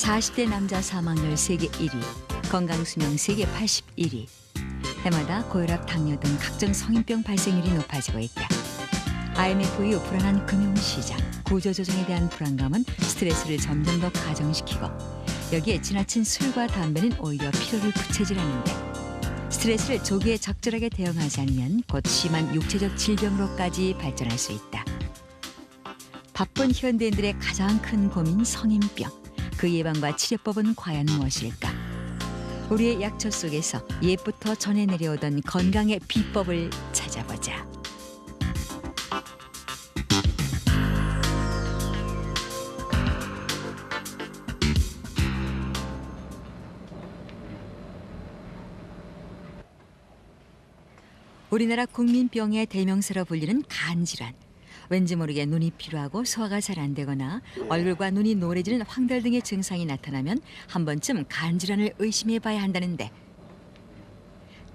40대 남자 사망률 세계 1위, 건강수명 세계 81위. 해마다 고혈압, 당뇨 등 각종 성인병 발생률이 높아지고 있다. IMF 이후 불안한 금융시장, 구조조정에 대한 불안감은 스트레스를 점점 더 가중시키고 여기에 지나친 술과 담배는 오히려 피로를 부채질하는데 스트레스를 조기에 적절하게 대응하지 않으면 곧 심한 육체적 질병으로까지 발전할 수 있다. 바쁜 현대인들의 가장 큰 고민 성인병. 그 예방과 치료법은 과연 무엇일까? 우리의 약초 속에서 옛부터 전해 내려오던 건강의 비법을 찾아보자. 우리나라 국민병의 대명사로 불리는 간질환. 왠지 모르게 눈이 피로하고 소화가 잘 안 되거나 얼굴과 눈이 노래지는 황달 등의 증상이 나타나면 한 번쯤 간질환을 의심해 봐야 한다는데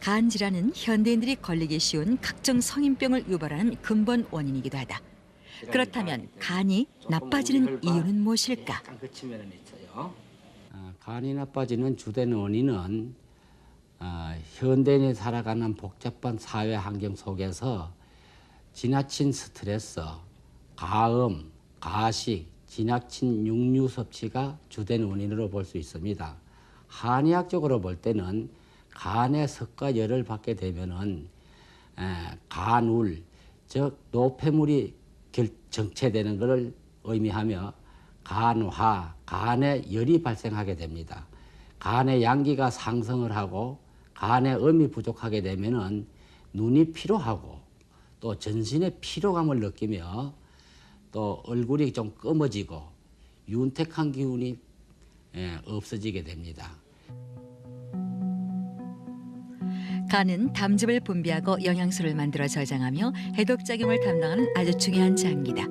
간질환은 현대인들이 걸리기 쉬운 각종 성인병을 유발하는 근본 원인이기도 하다. 그렇다면 간이 나빠지는 이유는 무엇일까? 간이 나빠지는 주된 원인은 현대인이 살아가는 복잡한 사회 환경 속에서 지나친 스트레스, 가음, 가식, 지나친 육류 섭취가 주된 원인으로 볼 수 있습니다. 한의학적으로 볼 때는 간에 석과 열을 받게 되면은 간울, 즉 노폐물이 정체되는 것을 의미하며 간화, 간에 열이 발생하게 됩니다. 간의 양기가 상승을 하고 간에 음이 부족하게 되면은 눈이 피로하고 또 전신의 피로감을 느끼며 또 얼굴이 좀 검어지고 윤택한 기운이 없어지게 됩니다. 간은 담즙을 분비하고 영양소를 만들어 저장하며 해독작용을 담당하는 아주 중요한 장기다.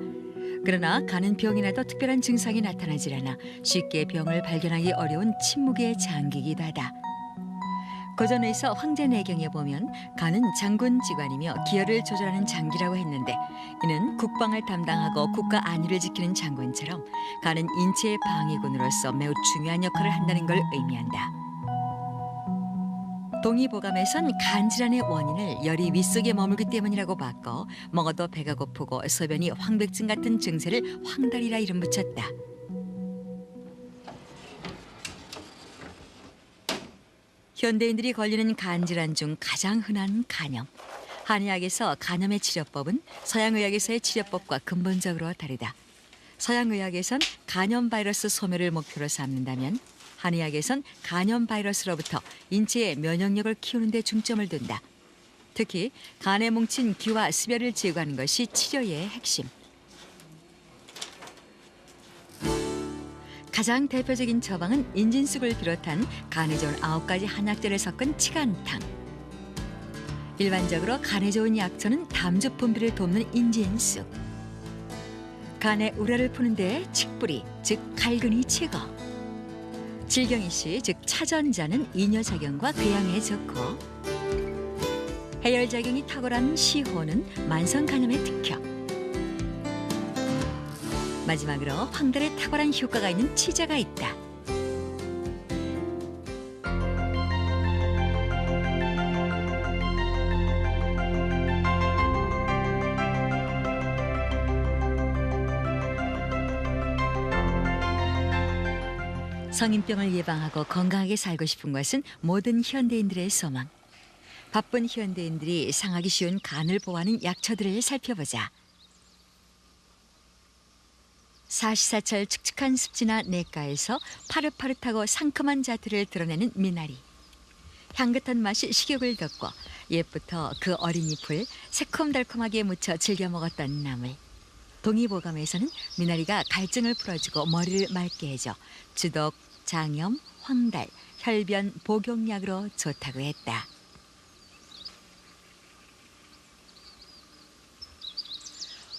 그러나 간은 병이 나도 특별한 증상이 나타나질 않아 쉽게 병을 발견하기 어려운 침묵의 장기이기도 하다. 고전에서 황제내경에 보면 간은 장군지관이며 기혈을 조절하는 장기라고 했는데 이는 국방을 담당하고 국가 안위를 지키는 장군처럼 간은 인체의 방위군으로서 매우 중요한 역할을 한다는 걸 의미한다. 동의보감에선 간질환의 원인을 열이 윗속에 머물기 때문이라고 바꿔 먹어도 배가 고프고 소변이 황백증 같은 증세를 황달이라 이름 붙였다. 현대인들이 걸리는 간질환 중 가장 흔한 간염. 한의학에서 간염의 치료법은 서양의학에서의 치료법과 근본적으로 다르다. 서양의학에선 간염 바이러스 소멸을 목표로 삼는다면 한의학에선 간염 바이러스로부터 인체의 면역력을 키우는 데 중점을 둔다. 특히 간에 뭉친 기와 습열을 제거하는 것이 치료의 핵심. 가장 대표적인 처방은 인진쑥을 비롯한 간에 좋은 9가지 한약재를 섞은 치간탕. 일반적으로 간에 좋은 약초는 담즙 분비를 돕는 인진쑥. 간의 우라를 푸는 데 칡뿌리, 즉 갈근이 최고. 질경이씨, 즉 차전자는 이뇨작용과 궤양에 좋고 해열작용이 탁월한 시호는 만성간염에 특효. 마지막으로 황달에 탁월한 효과가 있는 치자가 있다. 성인병을 예방하고 건강하게 살고 싶은 것은 모든 현대인들의 소망. 바쁜 현대인들이 상하기 쉬운 간을 보호하는 약초들을 살펴보자. 사시사철 축축한 습지나 냇가에서 파릇파릇하고 상큼한 자태를 드러내는 미나리. 향긋한 맛이 식욕을 돋고 옛부터 그 어린 잎을 새콤달콤하게 무쳐 즐겨 먹었던 나물. 동의보감에서는 미나리가 갈증을 풀어주고 머리를 맑게 해줘 주독, 장염, 황달, 혈변, 복용약으로 좋다고 했다.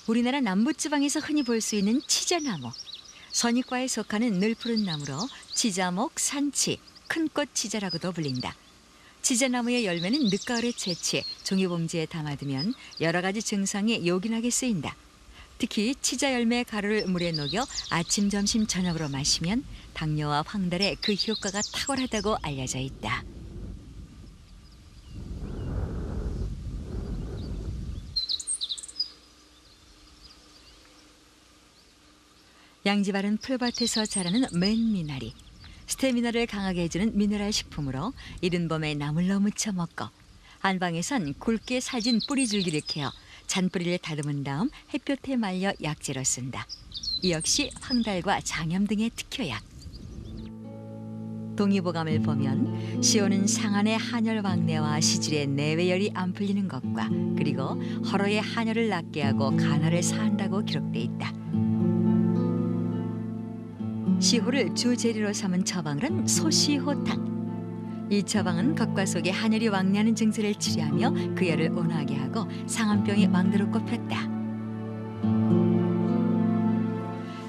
우리나라 남부지방에서 흔히 볼 수 있는 치자나무. 선입과에 속하는 늘푸른 나무로 치자목, 산치, 큰꽃 치자라고도 불린다. 치자나무의 열매는 늦가을에 채취해 종이봉지에 담아두면 여러 가지 증상에 요긴하게 쓰인다. 특히 치자 열매 가루를 물에 녹여 아침, 점심, 저녁으로 마시면 당뇨와 황달에 그 효과가 탁월하다고 알려져 있다. 양지바른 풀밭에서 자라는 맨미나리. 스태미나를 강하게 해주는 미네랄 식품으로 이른 봄에 나물로 무쳐 먹고 안방에선 굵게 살진 뿌리줄기를 캐어 잔뿌리를 다듬은 다음 햇볕에 말려 약재로 쓴다. 이 역시 황달과 장염 등의 특효약. 동의보감을 보면 시온은 상안의 한열 왕래와 시질의 내외열이 안 풀리는 것과 그리고 허로의 한열을 낫게 하고 간화를 사한다고 기록돼 있다. 시호를 주 재료로 삼은 처방은 소시호탕. 이 처방은 겉과 속에 한열이 왕래하는 증세를 치료하며 그 열을 온화하게 하고 상한병이 왕대로 꼽혔다.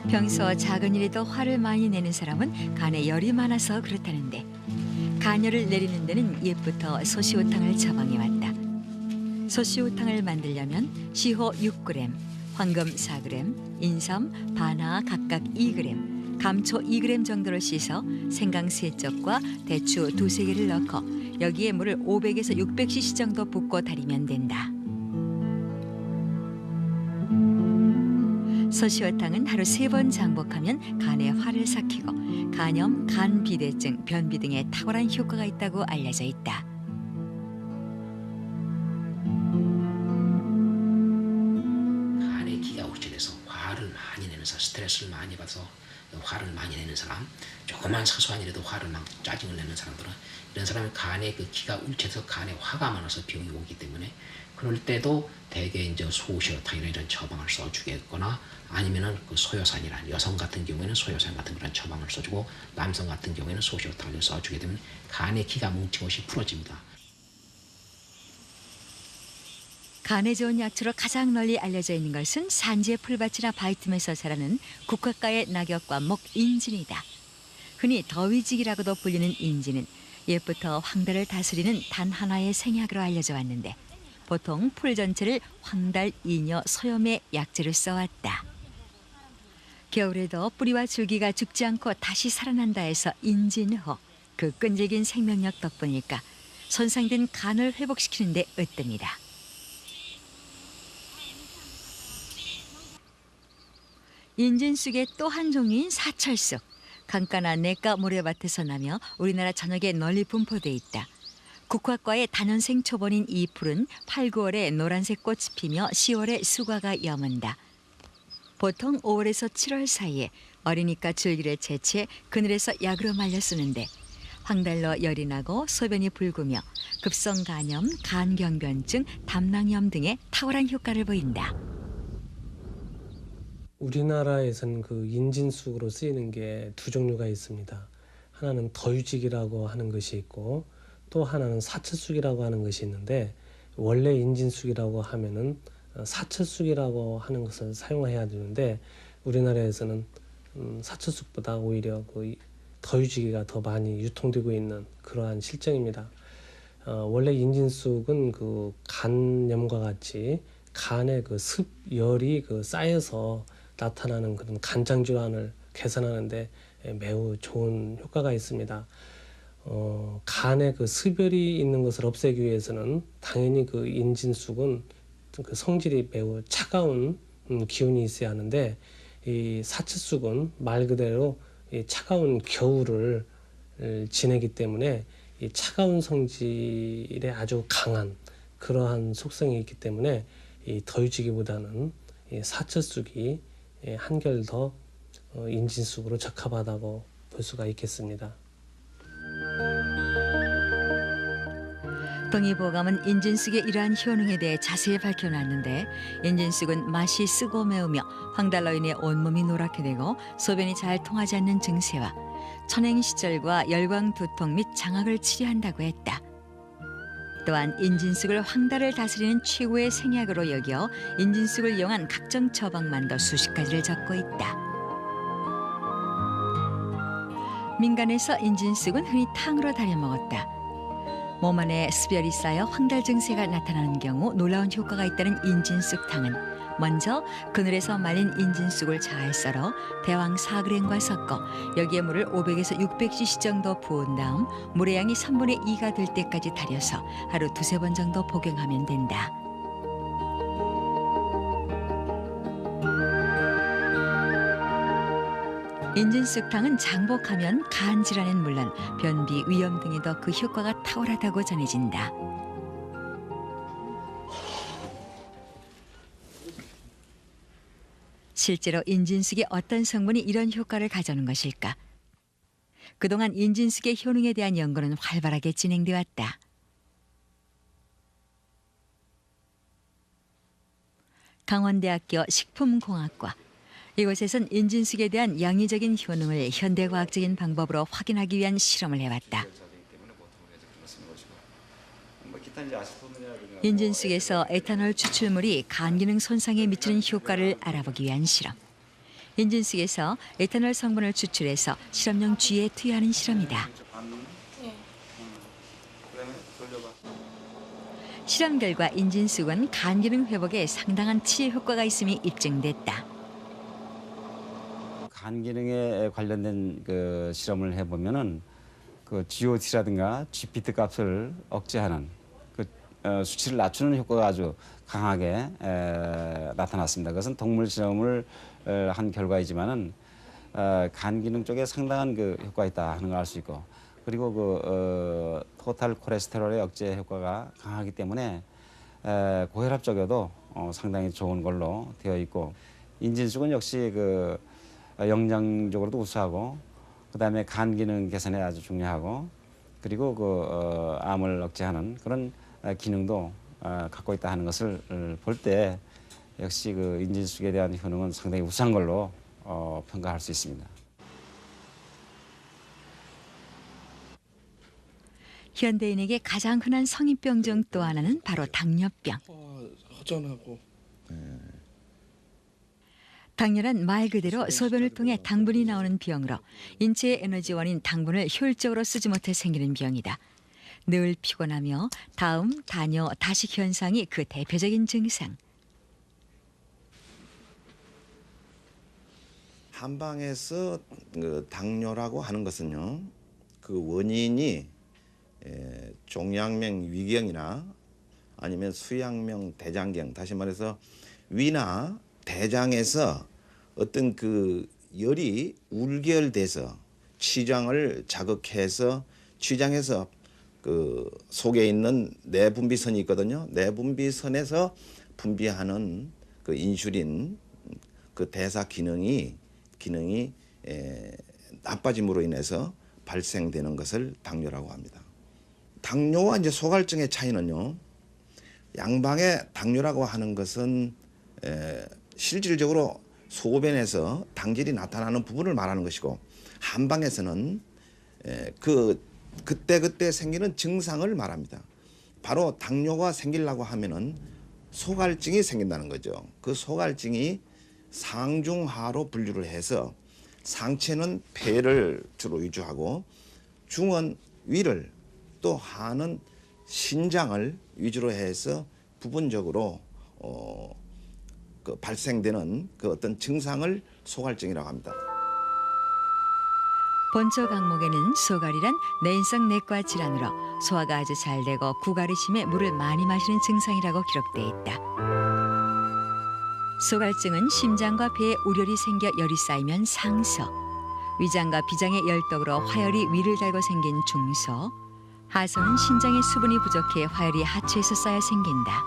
평소 작은 일에도 화를 많이 내는 사람은 간에 열이 많아서 그렇다는데 간열을 내리는 데는 옛부터 소시호탕을 처방해왔다. 소시호탕을 만들려면 시호 6g, 황금 4g, 인삼, 바나 각각 2g, 감초 2g 정도를 씻어 생강 3쪽과 대추 2-3개를 넣고 여기에 물을 500에서 600cc 정도 붓고 달이면 된다. 소시호탕은 하루 3번 장복하면 간에 화를 삭히고 간염, 간비대증, 변비 등에 탁월한 효과가 있다고 알려져 있다. 간에 기가 욱진해서 화를 많이 내는 사람, 스트레스를 많이 받아서 화를 많이 내는 사람, 조그만 사소한 일에도 화를 막 짜증을 내는 사람들은 이런 사람은 간에 그 기가 울쳐서 간에 화가 많아서 병이 오기 때문에 그럴 때도 대개 이제 소시호탕이나 이런 처방을 써주겠거나 아니면은 그 소요산이란 여성 같은 경우에는 소요산 같은 그런 처방을 써주고 남성 같은 경우에는 소시호탕을 써주게 되면 간에 기가 뭉친 것이 풀어집니다. 간에 좋은 약초로 가장 널리 알려져 있는 것은 산지의 풀밭이나 바위틈에서 자라는 국화가의 낙엽과 목 인진이다. 흔히 더위지기라고도 불리는 인진은 옛부터 황달을 다스리는 단 하나의 생약으로 알려져 왔는데 보통 풀 전체를 황달, 이뇨, 소염의 약재로 써왔다. 겨울에도 뿌리와 줄기가 죽지 않고 다시 살아난다 해서 인진호, 그 끈질긴 생명력 덕분일까 손상된 간을 회복시키는 데 으뜸이다. 인진쑥의 또 한 종류인 사철쑥. 강가나 냇가 모래밭에서 나며 우리나라 전역에 널리 분포돼 있다. 국화과의 단연생 초본인 이 풀은 8, 9월에 노란색 꽃이 피며 10월에 수과가 여문다. 보통 5월에서 7월 사이에 어리니까 줄기를 채취해 그늘에서 약으로 말려 쓰는데 황달로 열이 나고 소변이 붉으며 급성 간염, 간경변증, 담낭염 등의 탁월한 효과를 보인다. 우리나라에서는 그 인진쑥으로 쓰이는 게 두 종류가 있습니다. 하나는 더유직이라고 하는 것이 있고 또 하나는 사철쑥이라고 하는 것이 있는데 원래 인진쑥이라고 하면은 사철쑥이라고 하는 것을 사용해야 되는데 우리나라에서는 사철쑥보다 오히려 그 더유지기가 더 많이 유통되고 있는 그러한 실정입니다. 원래 인진쑥은 그 간염과 같이 간의 그 습열이 그 쌓여서 나타나는 그런 간장 질환을 개선하는데 매우 좋은 효과가 있습니다. 간에 그 습열이 있는 것을 없애기 위해서는 당연히 그 인진쑥은 그 성질이 매우 차가운 기운이 있어야 하는데 이 사철쑥은 말 그대로 이 차가운 겨울을 지내기 때문에 이 차가운 성질에 아주 강한 그러한 속성이 있기 때문에 이 더유지기보다는 이 사철쑥이 한결 더 인진쑥으로 적합하다고 볼 수가 있겠습니다. 동의보감은 인진쑥의 이러한 효능에 대해 자세히 밝혀놨는데 인진쑥은 맛이 쓰고 매우며 황달로 인해 온몸이 노랗게 되고 소변이 잘 통하지 않는 증세와 천행시절과 열광 두통 및 장악을 치료한다고 했다. 또한 인진쑥을 황달을 다스리는 최고의 생약으로 여겨 인진쑥을 이용한 각종 처방만도 수십 가지를 적고 있다. 민간에서 인진쑥은 흔히 탕으로 달여 먹었다. 몸 안에 습열이 쌓여 황달 증세가 나타나는 경우 놀라운 효과가 있다는 인진쑥탕은 먼저 그늘에서 말린 인진쑥을 잘 썰어 대왕 4g과 섞어 여기에 물을 500에서 600cc 정도 부은 다음 물의 양이 3분의 2가 될 때까지 달여서 하루 두세 번 정도 복용하면 된다. 인진쑥탕은 장복하면 간 질환엔 물론 변비, 위염 등에도 그 효과가 탁월하다고 전해진다. 실제로 인진쑥의 어떤 성분이 이런 효과를 가져오는 것일까? 그동안 인진쑥의 효능에 대한 연구는 활발하게 진행돼 왔다. 강원대학교 식품공학과 이곳에선 인진쑥에 대한 양의적인 효능을 현대과학적인 방법으로 확인하기 위한 실험을 해왔다. 인진쑥에서 에탄올 추출물이 간 기능 손상에 미치는 효과를 알아보기 위한 실험. 인진쑥에서 에탄올 성분을 추출해서 실험용 쥐에 투여하는 실험이다. 실험 결과 인진쑥은 간 기능 회복에 상당한 치료 효과가 있음이 입증됐다. 간 기능에 관련된 그 실험을 해보면은 그 GOT라든가 GPT 값을 억제하는 그 수치를 낮추는 효과가 아주 강하게 나타났습니다. 그것은 동물 실험을 한 결과이지만은 간 기능 쪽에 상당한 그 효과가 있다 하는 걸 알 수 있고, 그리고 그 토탈 콜레스테롤의 억제 효과가 강하기 때문에 고혈압 쪽에도 상당히 좋은 걸로 되어 있고, 인진쑥은 역시 그 영양적으로도 우수하고, 그다음에 간 기능 개선에 아주 중요하고, 그리고 그 암을 억제하는 그런 기능도 갖고 있다 하는 것을 볼 때 역시 그 인진쑥에 대한 효능은 상당히 우수한 걸로 평가할 수 있습니다. 현대인에게 가장 흔한 성인병 중 또 하나는 바로 당뇨병. 허전하고. 당뇨란 말 그대로 소변을 통해 당분이 나오는 병으로 인체의 에너지원인 당분을 효율적으로 쓰지 못해 생기는 병이다. 늘 피곤하며 다음 다뇨 다식 현상이 그 대표적인 증상. 한방에서 그 당뇨라고 하는 것은요, 그 원인이 종양명 위경이나 아니면 수양명 대장경, 다시 말해서 위나 대장에서 어떤 그 열이 울결돼서 췌장을 자극해서 췌장에서 그 속에 있는 내분비선이 있거든요. 내분비선에서 분비하는 그 인슐린 그 대사 기능이 나빠짐으로 인해서 발생되는 것을 당뇨라고 합니다. 당뇨와 이제 소갈증의 차이는요, 양방의 당뇨라고 하는 것은 실질적으로 소변에서 당질이 나타나는 부분을 말하는 것이고, 한방에서는 그때 생기는 증상을 말합니다. 바로 당뇨가 생기려고 하면은 소갈증이 생긴다는 거죠. 그 소갈증이 상중하로 분류를 해서 상체는 폐를 주로 위주하고, 중은 위를, 또 하는 신장을 위주로 해서 부분적으로 그 발생되는 그 어떤 증상을 소갈증이라고 합니다. 본초 강목에는 소갈이란 내인성 내과 질환으로 소화가 아주 잘 되고 구가리심에 물을 많이 마시는 증상이라고 기록돼 있다. 소갈증은 심장과 폐에 우열이 생겨 열이 쌓이면 상소, 위장과 비장의 열독으로 화열이 위를 달고 생긴 중소, 하소는 신장의 수분이 부족해 화열이 하체에서 쌓여 생긴다.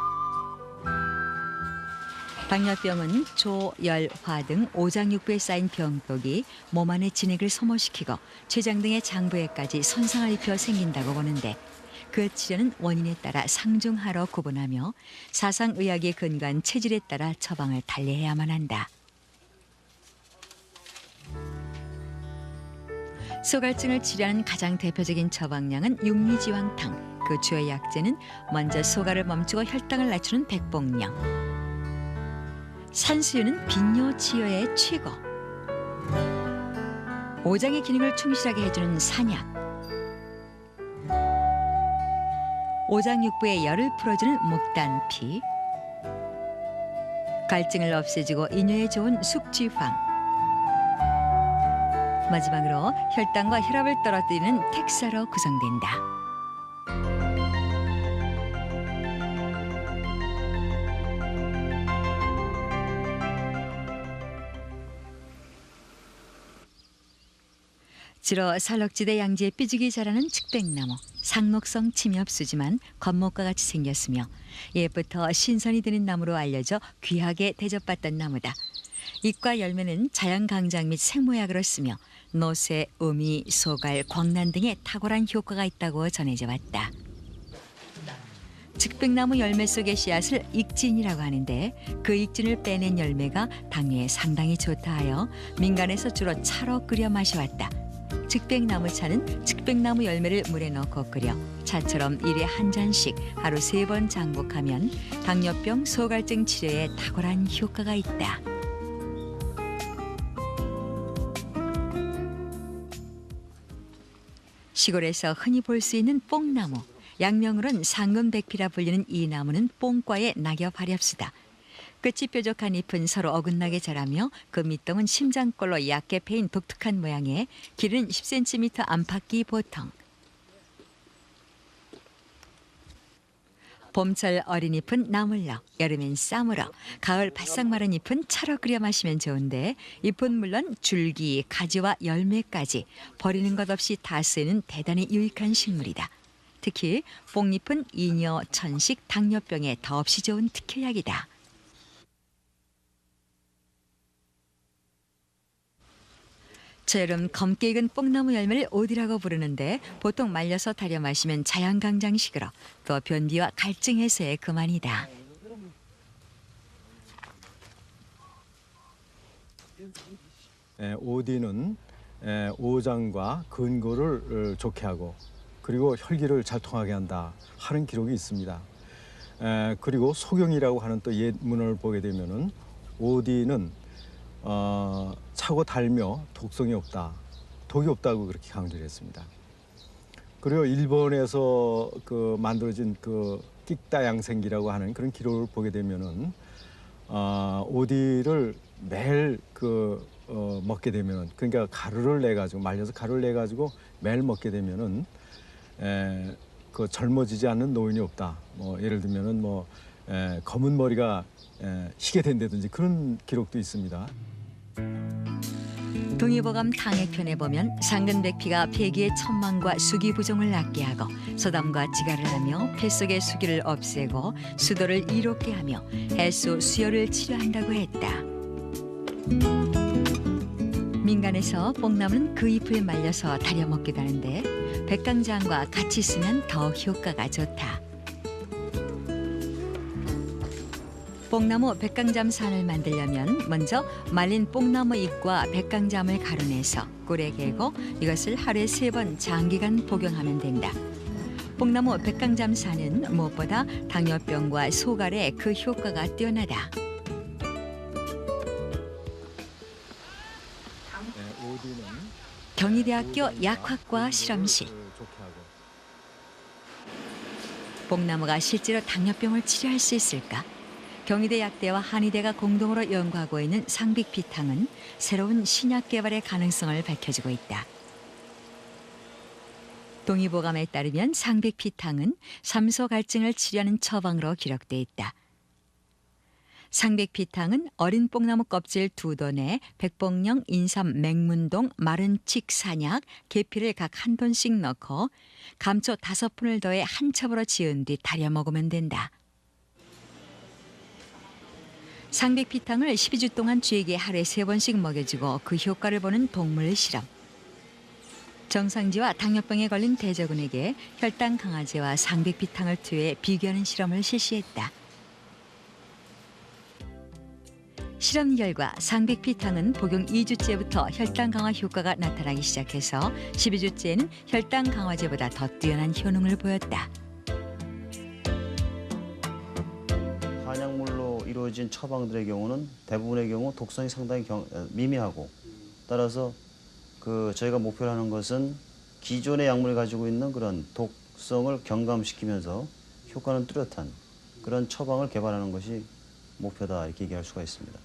당뇨병은 조, 열, 화 등 오장육부에 쌓인 병독이 몸 안의 진액을 소모시키고 췌장 등의 장부에까지 손상을 입혀 생긴다고 보는데, 그 치료는 원인에 따라 상중하로 구분하며 사상의학에 근거한 체질에 따라 처방을 달리해야만 한다. 소갈증을 치료하는 가장 대표적인 처방량은 육리지왕탕. 그 주요 약재는 먼저 소갈을 멈추고 혈당을 낮추는 백복령, 산수유는 빈뇨 치료에 최고, 오장의 기능을 충실하게 해주는 산약, 오장육부의 열을 풀어주는 목단피, 갈증을 없애주고 인후에 좋은 숙지황. 마지막으로 혈당과 혈압을 떨어뜨리는 택사로 구성된다. 주로 산록지대 양지에 삐죽이 자라는 측백나무. 상록성 침엽수지만 겉목과 같이 생겼으며 옛부터 신선이 드는 나무로 알려져 귀하게 대접받던 나무다. 잎과 열매는 자연강장 및 생모약으로 쓰며 노쇠, 음이, 소갈, 광난 등의 탁월한 효과가 있다고 전해져 왔다. 측백나무 열매 속의 씨앗을 익진이라고 하는데 그 익진을 빼낸 열매가 당뇨에 상당히 좋다 하여 민간에서 주로 차로 끓여 마셔왔다. 측백나무 차는 측백나무 열매를 물에 넣고 끓여 차처럼 일에 한 잔씩 하루 3번 장복하면 당뇨병, 소갈증 치료에 탁월한 효과가 있다. 시골에서 흔히 볼 수 있는 뽕나무. 양명으로는 상금백피라 불리는 이 나무는 뽕과의 낙엽 하렵수다. 끝이 뾰족한 잎은 서로 어긋나게 자라며 그 밑동은 심장꼴로 얇게 패인 독특한 모양에 길이는 10cm 안팎이 보통. 봄철 어린 잎은 나물로, 여름엔 쌈으로, 가을 바싹 마른 잎은 차로 끓여 마시면 좋은데 잎은 물론 줄기, 가지와 열매까지 버리는 것 없이 다 쓰이는 대단히 유익한 식물이다. 특히 뽕잎은 이뇨, 천식, 당뇨병에 더없이 좋은 특효약이다. 저여름 검게 익은 뽕나무 열매를 오디라고 부르는데 보통 말려서 달여 마시면 자연강장식으로 또 변비와 갈증 해소에 그만이다. 오디는 오장과 근골을 좋게 하고 그리고 혈기를 잘 통하게 한다 하는 기록이 있습니다. 그리고 소경이라고 하는 또 옛문을 보게 되면은 오디는 차고 달며 독성이 없다, 독이 없다고 그렇게 강조를 했습니다. 그리고 일본에서 그 만들어진 그 끽다양생기라고 하는 그런 기록을 보게 되면은 오디를 매일 먹게 되면, 그러니까 가루를 내 가지고 말려서 가루를 내 가지고 매일 먹게 되면은 그 젊어지지 않는 노인이 없다. 뭐 예를 들면은 검은 머리가 희게 된다든지 그런 기록도 있습니다. 동의보감 당액편에 보면 상근백피가 폐기의 천망과 수기 부종을 낫게 하고 소담과 지갈을 하며 폐 속의 수기를 없애고 수도를 이롭게 하며 해수 수혈을 치료한다고 했다. 민간에서 뽕나무는 그 잎을 말려서 달여 먹기도 하는데 백강장과 같이 쓰면 더 효과가 좋다. 뽕나무 백강잠산을 만들려면 먼저 말린 뽕나무 잎과 백강잠을 가루내서 꿀에 개고 이것을 하루에 3번 장기간 복용하면 된다. 뽕나무 백강잠산은 무엇보다 당뇨병과 소갈에 그 효과가 뛰어나다. 경희대학교 약학과 실험실. 뽕나무가 실제로 당뇨병을 치료할 수 있을까? 경희대 약대와 한의대가 공동으로 연구하고 있는 상빅피탕은 새로운 신약 개발의 가능성을 밝혀주고 있다. 동의보감에 따르면 상빅피탕은 삼소 갈증을 치료하는 처방으로 기록돼 있다. 상백피탕은 어린 뽕나무 껍질 2돈에 백봉령, 인삼, 맹문동, 마른 칡, 산약, 계피를 각 1돈씩 넣고 감초 5푼을 더해 한 첩으로 지은 뒤 달여 먹으면 된다. 상백피탕을 12주 동안 쥐에게 하루에 3번씩 먹여주고 그 효과를 보는 동물 실험. 정상지와 당뇨병에 걸린 대저군에게 혈당 강화제와 상백피탕을 투여해 비교하는 실험을 실시했다. 실험 결과 상백피탕은 복용 2주째부터 혈당 강화 효과가 나타나기 시작해서 12주째에는 혈당 강화제보다 더 뛰어난 효능을 보였다. 한약물로 이루어진 처방들의 경우는 대부분의 경우 독성이 상당히 미미하고, 따라서 저희가 목표로 하는 것은 기존의 약물이 가지고 있는 그런 독성을 경감시키면서 효과는 뚜렷한 그런 처방을 개발하는 것이 목표다 이렇게 얘기할 수가 있습니다.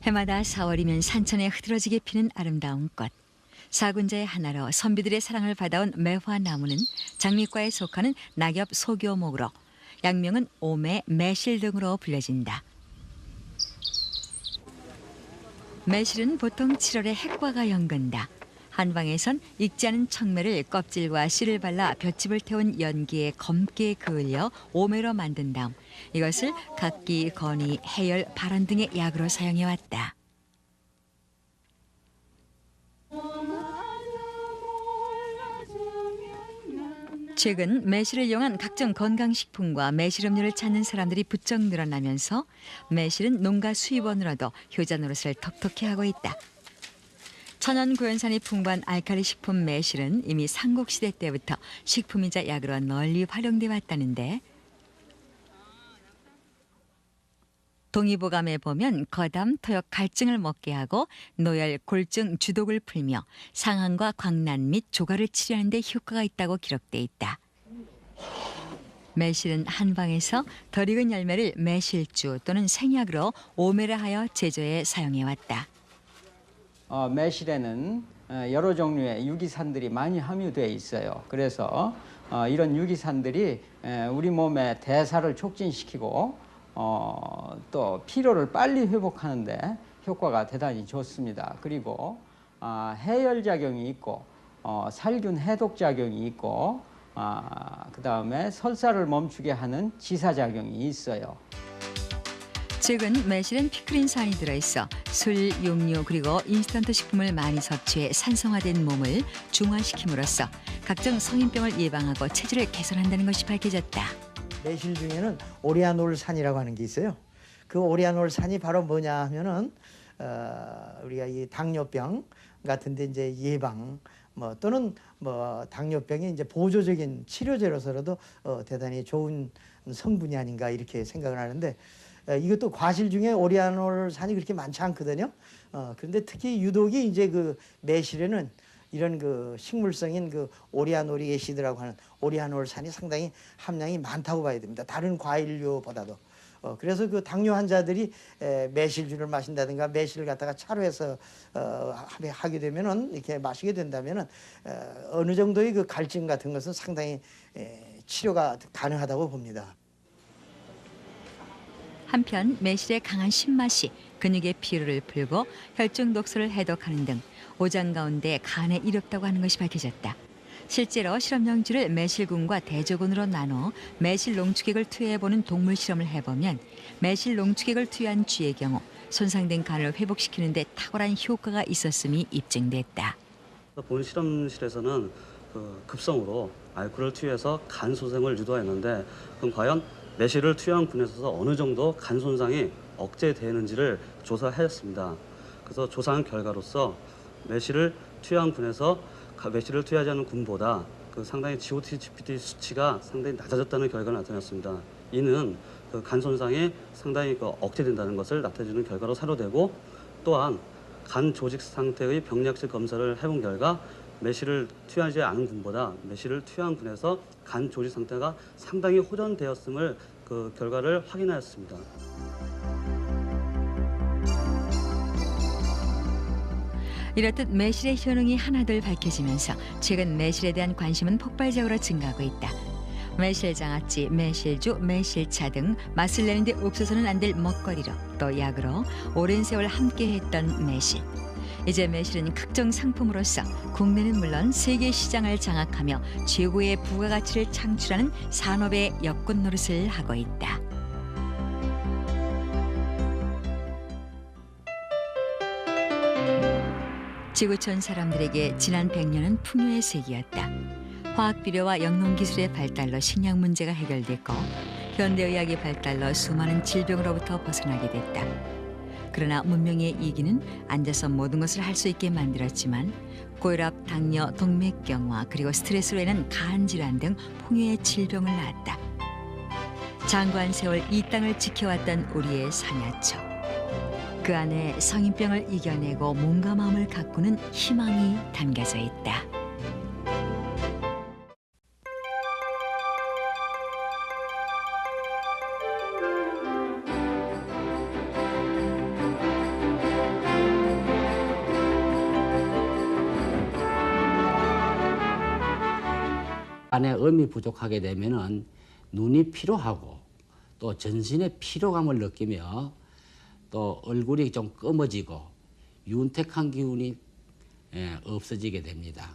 해마다 4월이면 산천에 흐드러지게 피는 아름다운 꽃. 사군자의 하나로 선비들의 사랑을 받아온 매화나무는 장미과에 속하는 낙엽 소교목으로 약명은 오매, 매실 등으로 불려진다. 매실은 보통 7월에 핵과가 연근다. 한방에선 익지 않은 청매를 껍질과 씨를 발라 볏짚을 태운 연기에 검게 그을려 오매로 만든 다음 이것을 각기, 건이, 해열, 발한 등의 약으로 사용해왔다. 최근 매실을 이용한 각종 건강식품과 매실 음료를 찾는 사람들이 부쩍 늘어나면서 매실은 농가 수입원으로도 효자 노릇을 톡톡히 하고 있다. 천연 구연산이 풍부한 알칼리 식품 매실은 이미 삼국시대 때부터 식품이자 약으로 널리 활용돼 왔다는데 동의보감에 보면 거담, 토역, 갈증을 먹게 하고 노열, 골증, 주독을 풀며 상한과 광난 및 조가를 치료하는 데 효과가 있다고 기록돼 있다. 매실은 한방에서 덜 익은 열매를 매실주 또는 생약으로 오매를 하여 제조에 사용해왔다. 매실에는 여러 종류의 유기산들이 많이 함유되어 있어요. 그래서 이런 유기산들이 우리 몸의 대사를 촉진시키고 또 피로를 빨리 회복하는데 효과가 대단히 좋습니다. 그리고 해열작용이 있고 살균 해독작용이 있고 그다음에 설사를 멈추게 하는 지사작용이 있어요. 최근 매실엔 피크린산이 들어있어 술, 육류 그리고 인스턴트 식품을 많이 섭취해 산성화된 몸을 중화시킴으로써 각종 성인병을 예방하고 체질을 개선한다는 것이 밝혀졌다. 매실 중에는 오레아놀산이라고 하는 게 있어요. 그 오레아놀산이 바로 뭐냐 하면은 우리가 이 당뇨병 같은데 이제 예방 또는 당뇨병의 이제 보조적인 치료제로서라도 대단히 좋은 성분이 아닌가 이렇게 생각을 하는데 이것도 과실 중에 오레아놀산이 그렇게 많지 않거든요. 그런데 특히 유독이 이제 그 매실에는 이런 그 식물성인 그 오레아노릭 애시드라고 하는 오레아놀산이 상당히 함량이 많다고 봐야 됩니다. 다른 과일류보다도. 그래서 그 당뇨 환자들이 매실주를 마신다든가 매실을 갖다가 차로 해서 하게 되면은 이렇게 마시게 된다면은 어느 정도의 그 갈증 같은 것은 상당히 치료가 가능하다고 봅니다. 한편 매실의 강한 신맛이 근육의 피로를 풀고 혈중 독소를 해독하는 등 오장 가운데 간에 이롭다고 하는 것이 밝혀졌다. 실제로 실험용지를 매실군과 대조군으로 나눠 매실 농축액을 투여해보는 동물 실험을 해보면 매실 농축액을 투여한 쥐의 경우 손상된 간을 회복시키는 데 탁월한 효과가 있었음이 입증됐다. 본 실험실에서는 급성으로 알코올을 투여해서 간 손상을 유도했는데 그럼 과연 매실을 투여한 군에서 어느 정도 간 손상이 억제되는지를 조사했습니다. 그래서 조사한 결과로서 매실을 투여한 군에서 매실을 투여하지 않은 군보다 상당히 GOT, GPT 수치가 상당히 낮아졌다는 결과가 나타났습니다. 이는 간 손상이 상당히 억제된다는 것을 나타내주는 결과로 사료되고 또한 간 조직 상태의 병리학적 검사를 해본 결과 매실을 투여하지 않은 군보다 매실을 투여한 군에서 간 조직 상태가 상당히 호전되었음을 그 결과를 확인하였습니다. 이렇듯 매실의 효능이 하나둘 밝혀지면서 최근 매실에 대한 관심은 폭발적으로 증가하고 있다. 매실 장아찌, 매실주, 매실차 등 맛을 내는데 없어서는 안 될 먹거리로 또 약으로 오랜 세월 함께했던 매실. 이제 매실은 각종 상품으로서 국내는 물론 세계 시장을 장악하며 최고의 부가가치를 창출하는 산업의 역군 노릇을 하고 있다. 지구촌 사람들에게 지난 100년은 풍요의 세기였다. 화학비료와 영농기술의 발달로 식량 문제가 해결됐고 현대의학의 발달로 수많은 질병으로부터 벗어나게 됐다. 그러나 문명의 이기는 앉아서 모든 것을 할 수 있게 만들었지만 고혈압, 당뇨, 동맥경화 그리고 스트레스로 인한 간질환 등 풍요의 질병을 낳았다. 장구한 세월 이 땅을 지켜왔던 우리의 사냐초. 그 안에 성인병을 이겨내고 몸과 마음을 가꾸는 희망이 담겨져 있다. 간에 음이 부족하게 되면은 눈이 피로하고 또 전신의 피로감을 느끼며 또 얼굴이 좀 검어지고 윤택한 기운이 없어지게 됩니다.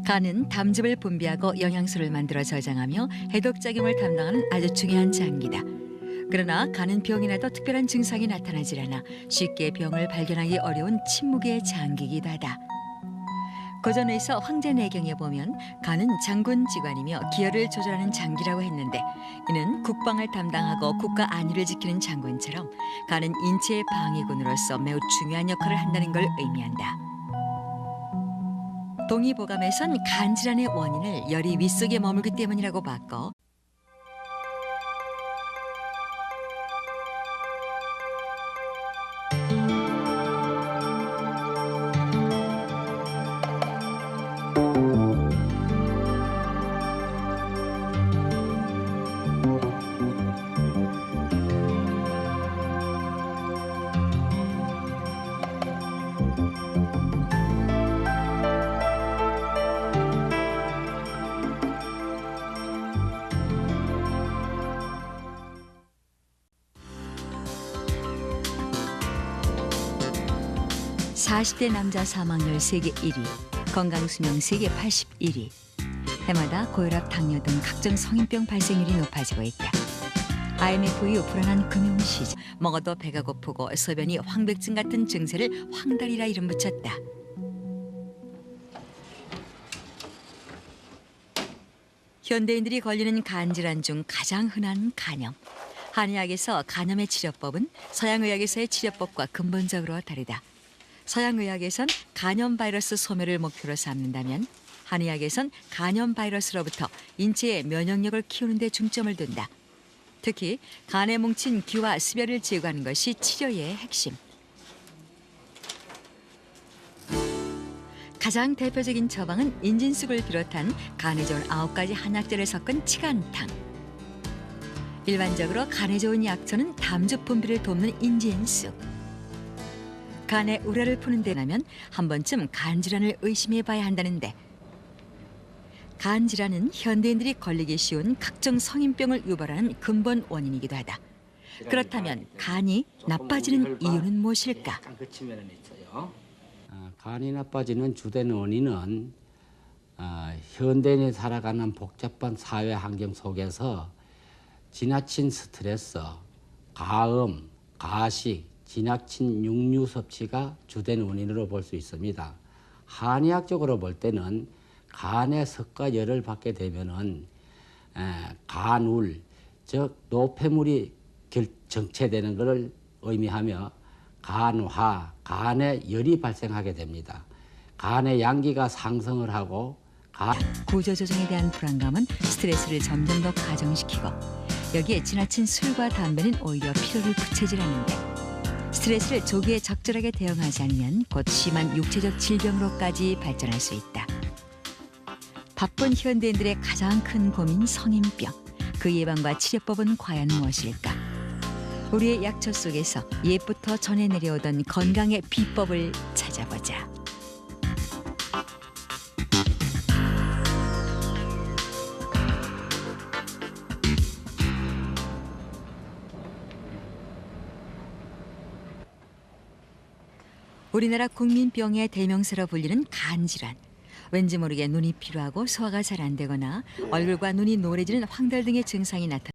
간은 담즙을 분비하고 영양소를 만들어 저장하며 해독작용을 담당하는 아주 중요한 장기다. 그러나 간은 병이 나도 특별한 증상이 나타나질 않아 쉽게 병을 발견하기 어려운 침묵의 장기이기도 하다. 고전에서 황제내경에 보면 간은 장군지관이며 기혈을 조절하는 장기라고 했는데 이는 국방을 담당하고 국가 안위를 지키는 장군처럼 간은 인체의 방위군으로서 매우 중요한 역할을 한다는 걸 의미한다. 동의보감에선 간 질환의 원인을 열이 윗속에 머물기 때문이라고 바꿔 (40대) 남자 사망률 세계 1위, 건강수명 세계 81위. 해마다 고혈압, 당뇨 등 각종 성인병 발생률이 높아지고 있다. IMF 이후 불안한 금융시장, 먹어도 배가 고프고 소변이 황백증 같은 증세를 황달이라 이름 붙였다. 현대인들이 걸리는 간질환 중 가장 흔한 간염. 한의학에서 간염의 치료법은 서양의학에서의 치료법과 근본적으로 다르다. 서양의학에선 간염 바이러스 소멸을 목표로 삼는다면 한의학에선 간염 바이러스로부터 인체의 면역력을 키우는 데 중점을 둔다. 특히 간에 뭉친 기와 습열을 제거하는 것이 치료의 핵심. 가장 대표적인 처방은 인진쑥을 비롯한 간에 좋은 9가지 한약재를 섞은 치간탕. 일반적으로 간에 좋은 약초는 담즙 분비를 돕는 인진쑥. 간의 우려를 푸는 데 나면 한 번쯤 간 질환을 의심해 봐야 한다는데 간 질환은 현대인들이 걸리기 쉬운 각종 성인병을 유발하는 근본 원인이기도 하다. 그렇다면 간이 나빠지는 이유는 무엇일까? 간이 나빠지는 주된 원인은 현대인이 살아가는 복잡한 사회 환경 속에서 지나친 스트레스, 가음, 가식, 지나친 육류 섭취가 주된 원인으로 볼 수 있습니다. 한의학적으로 볼 때는 간에 석과 열을 받게 되면은 간울, 즉 노폐물이 정체되는 것을 의미하며 간화, 간에 열이 발생하게 됩니다. 간의 양기가 상승을 하고 구조 조정에 대한 불안감은 스트레스를 점점 더 가중시키고 여기에 지나친 술과 담배는 오히려 피로를 부채질하는데 스트레스를 조기에 적절하게 대응하지 않으면 곧 심한 육체적 질병으로까지 발전할 수 있다. 바쁜 현대인들의 가장 큰 고민 성인병. 그 예방과 치료법은 과연 무엇일까? 우리의 약초 속에서 옛부터 전해 내려오던 건강의 비법을 찾아보자. 우리나라 국민병의 대명사로 불리는 간질환. 왠지 모르게 눈이 피로하고 소화가 잘 안 되거나 얼굴과 눈이 노래지는 황달 등의 증상이 나타나